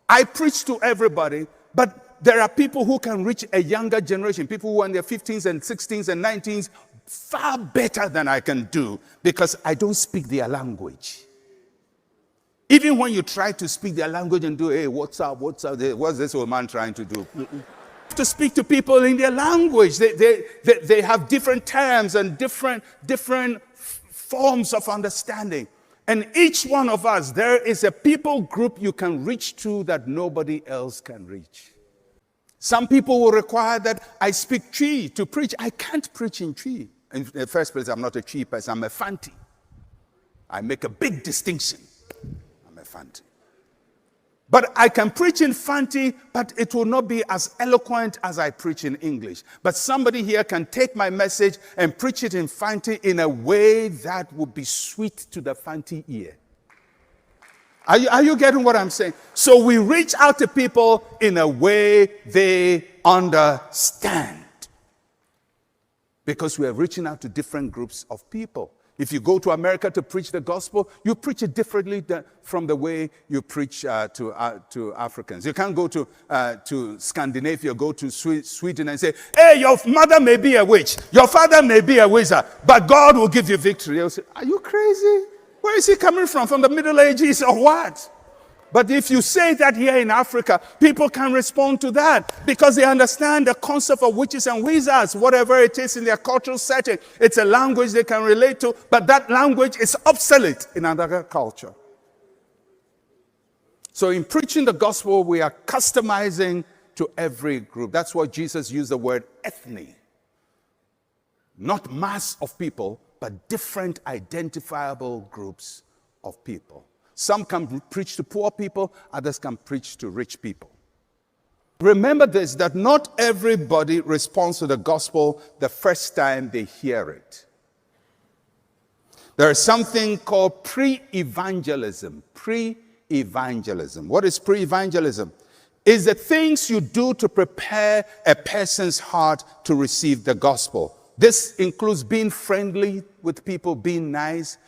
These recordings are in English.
I preach to everybody, but there are people who can reach a younger generation, people who are in their 15s and 16s and 19s, far better than I can do because I don't speak their language. Even when you try to speak their language and do, hey, what's up, what's this old man trying to do? To speak to people in their language. They have different terms and different forms of understanding. And each one of us, there is a people group you can reach to that nobody else can reach. Some people will require that I speak Twi to preach. I can't preach in Twi. In the first place, I'm not a Twi person, I'm a Fanti. I make a big distinction. I'm a Fanti. But I can preach in Fanti, but it will not be as eloquent as I preach in English. But somebody here can take my message and preach it in Fanti in a way that will be sweet to the Fanti ear. Are you getting what I'm saying? So we reach out to people in a way they understand. Because we are reaching out to different groups of people. If you go to America to preach the gospel, you preach it differently from the way you preach to Africans. You can't go to Scandinavia, go to Sweden and say, hey, your mother may be a witch, your father may be a wizard, but God will give you victory. They'll say, are you crazy? Where is he coming from? From the Middle Ages or what? But if you say that here in Africa, people can respond to that because they understand the concept of witches and wizards, whatever it is in their cultural setting. It's a language they can relate to, but that language is obsolete in another culture. So in preaching the gospel, we are customizing to every group. That's why Jesus used the word ethne. Not mass of people, but different identifiable groups of people. Some can preach to poor people, others can preach to rich people. Remember this, that not everybody responds to the gospel the first time they hear it. There is something called pre-evangelism. Pre-evangelism. What is pre-evangelism? It's the things you do to prepare a person's heart to receive the gospel. This includes being friendly with people, being nice,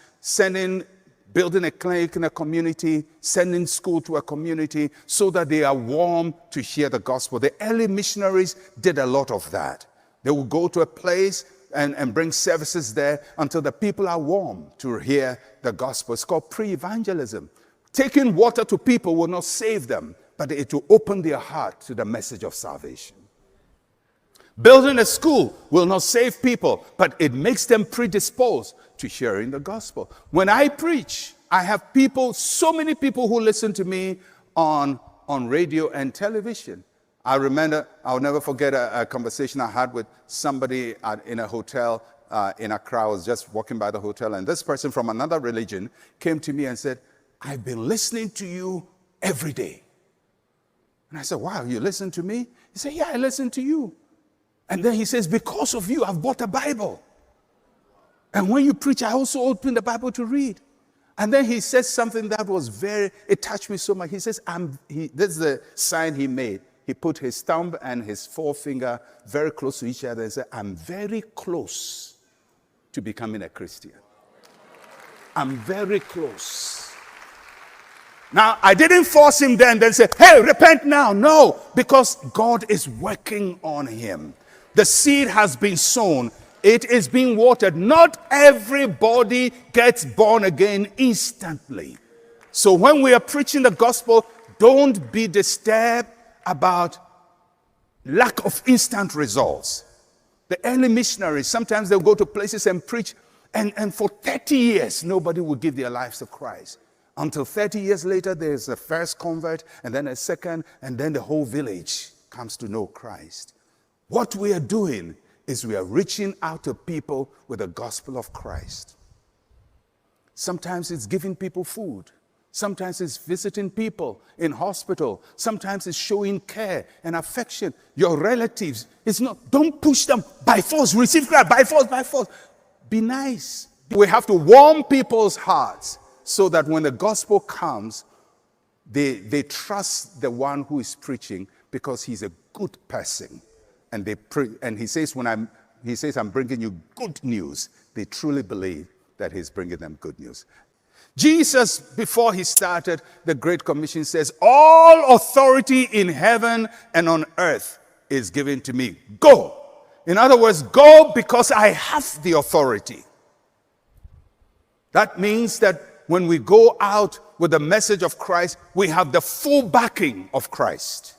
building a clinic in a community, sending school to a community so that they are warm to hear the gospel. The early missionaries did a lot of that. They would go to a place and bring services there until the people are warm to hear the gospel. It's called pre-evangelism. Taking water to people will not save them, but it will open their heart to the message of salvation. Building a school will not save people, but it makes them predisposed to sharing the gospel. When I preach, I have people, so many people who listen to me on radio and television. I'll never forget a conversation I had with somebody in a hotel in Accra. I was just walking by the hotel, and this person from another religion came to me and said, I've been listening to you every day. And I said, wow, you listen to me? He said, yeah, I listen to you. And then he says, because of you, I've bought a Bible. And when you preach, I also open the Bible to read. And then he says something that was it touched me so much. He says, this is the sign he made. He put his thumb and his forefinger very close to each other and said, I'm very close to becoming a Christian. I'm very close. Now, I didn't force him then say, hey, repent now. No, because God is working on him. The seed has been sown. It is being watered. Not everybody gets born again instantly. So when we are preaching the gospel, don't be disturbed about lack of instant results. The early missionaries, sometimes they'll go to places and preach, and for 30 years, nobody will give their lives to Christ. Until 30 years later, there's a first convert, and then a second, and then the whole village comes to know Christ. What we are doing is we are reaching out to people with the gospel of Christ. Sometimes it's giving people food. Sometimes it's visiting people in hospital. Sometimes it's showing care and affection. Your relatives, don't push them by force. Receive Christ by force. Be nice. We have to warm people's hearts so that when the gospel comes, they trust the one who is preaching because he's a good person. And he says, I'm bringing you good news, they truly believe that he's bringing them good news. Jesus, before he started the Great Commission, says, all authority in heaven and on earth is given to me. Go. In other words, go because I have the authority. That means that when we go out with the message of Christ, we have the full backing of Christ.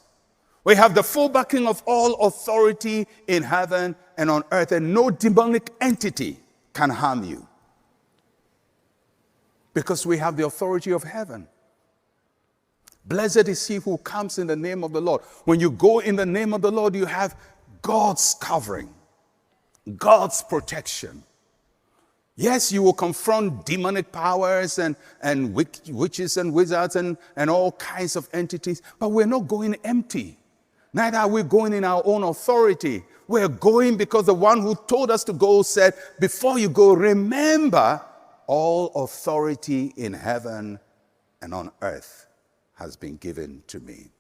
We have the full backing of all authority in heaven and on earth, and no demonic entity can harm you. Because we have the authority of heaven. Blessed is he who comes in the name of the Lord. When you go in the name of the Lord, you have God's covering, God's protection. Yes, you will confront demonic powers and witches and wizards and all kinds of entities, but we're not going empty. Neither are we going in our own authority. We're going because the one who told us to go said, before you go, remember, all authority in heaven and on earth has been given to me.